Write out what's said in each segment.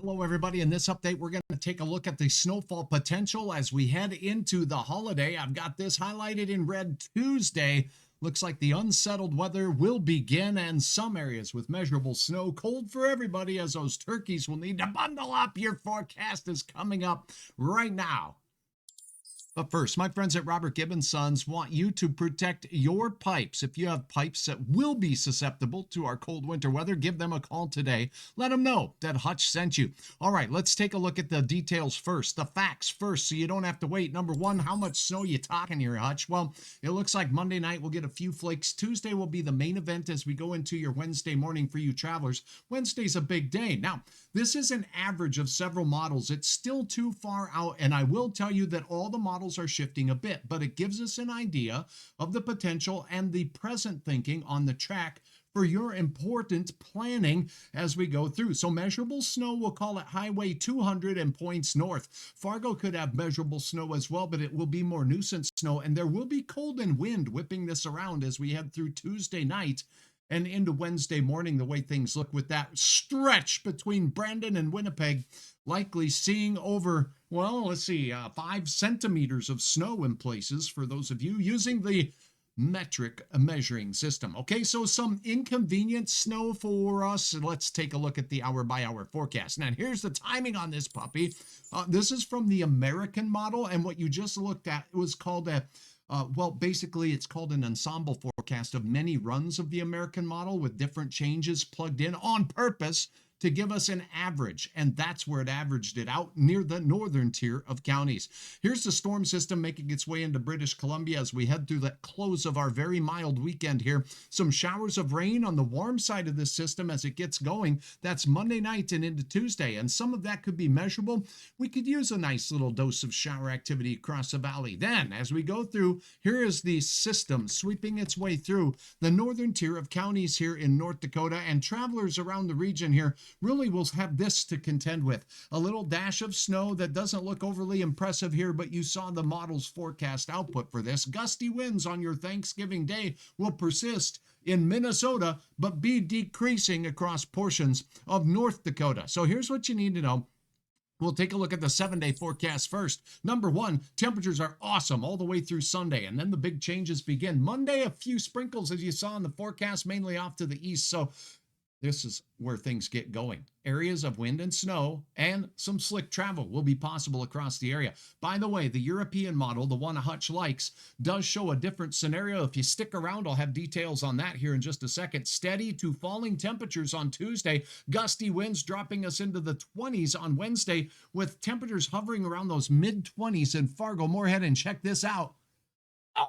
Hello, everybody. In this update, we're going to take a look at the snowfall potential as we head into the holiday. I've got this highlighted in red Tuesday. Looks like the unsettled weather will begin, and some areas with measurable snow. Cold for everybody, as those turkeys will need to bundle up. Your forecast is coming up right now. But first, my friends at Robert Gibbons Sons want you to protect your pipes. If you have pipes that will be susceptible to our cold winter weather, give them a call today. Let them know that Hutch sent you. All right, let's take a look at the details first, the facts first, so you don't have to wait. Number one, how much snow you talking here, Hutch? Well, it looks like Monday night we'll get a few flakes. Tuesday will be the main event as we go into your Wednesday morning for you travelers. Wednesday's a big day. Now, this is an average of several models. It's still too far out, and I will tell you that all the models are shifting a bit, but it gives us an idea of the potential and the present thinking on the track for your important planning as we go through. So measurable snow, we'll call it Highway 200 and points north. Fargo could have measurable snow as well, but it will be more nuisance snow, and there will be cold and wind whipping this around as we head through Tuesday night and into Wednesday morning, the way things look with that stretch between Brandon and Winnipeg, likely seeing over, well, let's see, 5 centimeters of snow in places for those of you using the metric measuring system. Okay, so some inconvenient snow for us. Let's take a look at the hour-by-hour forecast. Now, here's the timing on this puppy. This is from the American model, and what you just looked at was called a well, basically, it's called an ensemble forecast of many runs of the American model with different changes plugged in on purpose to give us an average, and that's where it averaged it out near the northern tier of counties. Here's the storm system making its way into British Columbia as we head through the close of our very mild weekend here. Some showers of rain on the warm side of this system as it gets going. That's Monday night and into Tuesday, and some of that could be measurable. We could use a nice little dose of shower activity across the valley. Then, as we go through, here is the system sweeping its way through the northern tier of counties here in North Dakota, and travelers around the region here really will have this to contend with. A little dash of snow that doesn't look overly impressive here, but you saw the model's forecast output for this. Gusty winds on your Thanksgiving Day will persist in Minnesota, but be decreasing across portions of North Dakota. So here's what you need to know. We'll take a look at the 7-day forecast first. Number one, temperatures are awesome all the way through Sunday, and then the big changes begin. Monday, a few sprinkles, as you saw in the forecast, mainly off to the east. So this is where things get going. Areas of wind and snow and some slick travel will be possible across the area. By the way, the European model, the one Hutch likes, does show a different scenario. If you stick around, I'll have details on that here in just a second. Steady to falling temperatures on Tuesday, gusty winds dropping us into the 20s on Wednesday, with temperatures hovering around those mid-20s in Fargo. Moorhead, and check this out.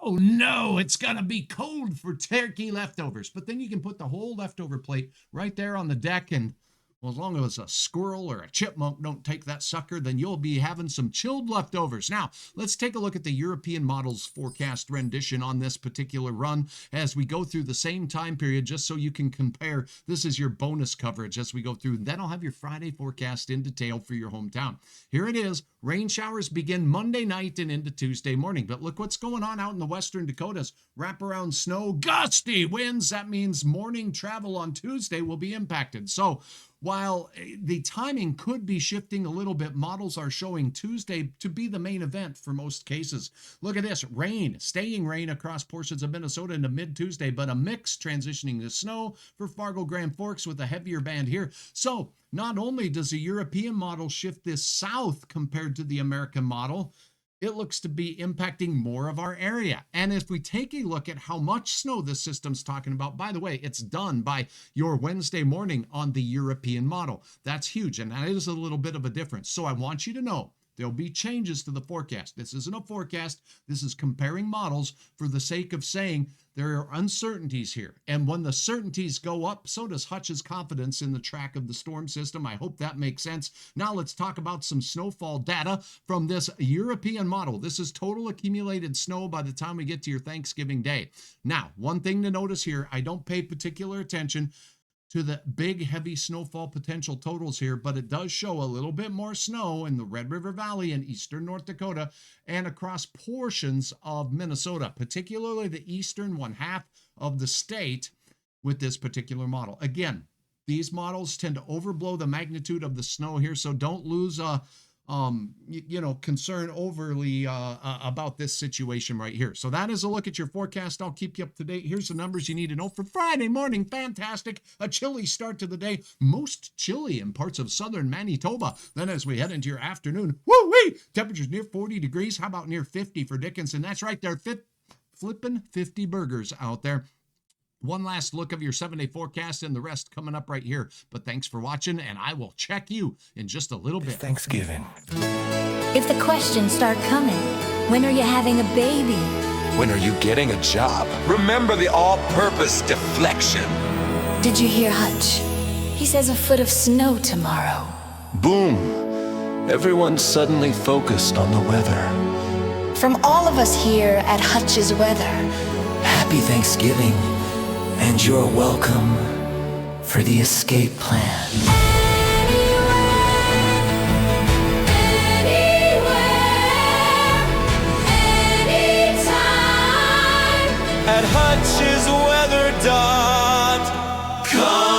Oh no, it's gonna be cold for turkey leftovers. But then you can put the whole leftover plate right there on the deck, and well, as long as a squirrel or a chipmunk don't take that sucker, then you'll be having some chilled leftovers. Now, let's take a look at the European model's forecast rendition on this particular run as we go through the same time period, just so you can compare. This is your bonus coverage as we go through. Then I'll have your Friday forecast in detail for your hometown. Here it is. Rain showers begin Monday night and into Tuesday morning. But look what's going on out in the western Dakotas. Wraparound snow, gusty winds. That means morning travel on Tuesday will be impacted. So while the timing could be shifting a little bit, models are showing Tuesday to be the main event for most cases. Look at this. Rain, staying rain across portions of Minnesota into mid-Tuesday, but a mix transitioning to snow for Fargo Grand Forks with a heavier band here. So not only does the European model shift this south compared to the American model, it looks to be impacting more of our area. And if we take a look at how much snow this system's talking about, by the way, it's done by your Wednesday morning on the European model. That's huge, and that is a little bit of a difference. So I want you to know there'll be changes to the forecast. This isn't a forecast. This is comparing models for the sake of saying there are uncertainties here. And when the certainties go up, so does Hutch's confidence in the track of the storm system. I hope that makes sense. Now let's talk about some snowfall data from this European model. This is total accumulated snow by the time we get to your Thanksgiving Day. Now, one thing to notice here, I don't pay particular attention to the big heavy snowfall potential totals here, but it does show a little bit more snow in the Red River Valley in eastern North Dakota and across portions of Minnesota, particularly the eastern one half of the state with this particular model. Again, These models tend to overblow the magnitude of the snow here, so don't lose concern overly about this situation right here. So that is a look at your forecast. I'll keep you up to date. Here's the numbers you need to know for Friday morning. Fantastic. A chilly start to the day. Most chilly in parts of southern Manitoba. Then as we head into your afternoon, woo-wee, temperatures near 40 degrees. How about near 50 for Dickinson? That's right there. Flipping 50 burgers out there. One last look of your 7-day forecast and the rest coming up right here. But thanks for watching, and I will check you in just a little bit. It's Thanksgiving. If the questions start coming, when are you having a baby? When are you getting a job? Remember the all-purpose deflection. Did you hear Hutch? He says a foot of snow tomorrow. Boom. Everyone's suddenly focused on the weather. From all of us here at Hutch's Weather, Happy Thanksgiving. And you're welcome for the escape plan. At Hutch's Weather.com.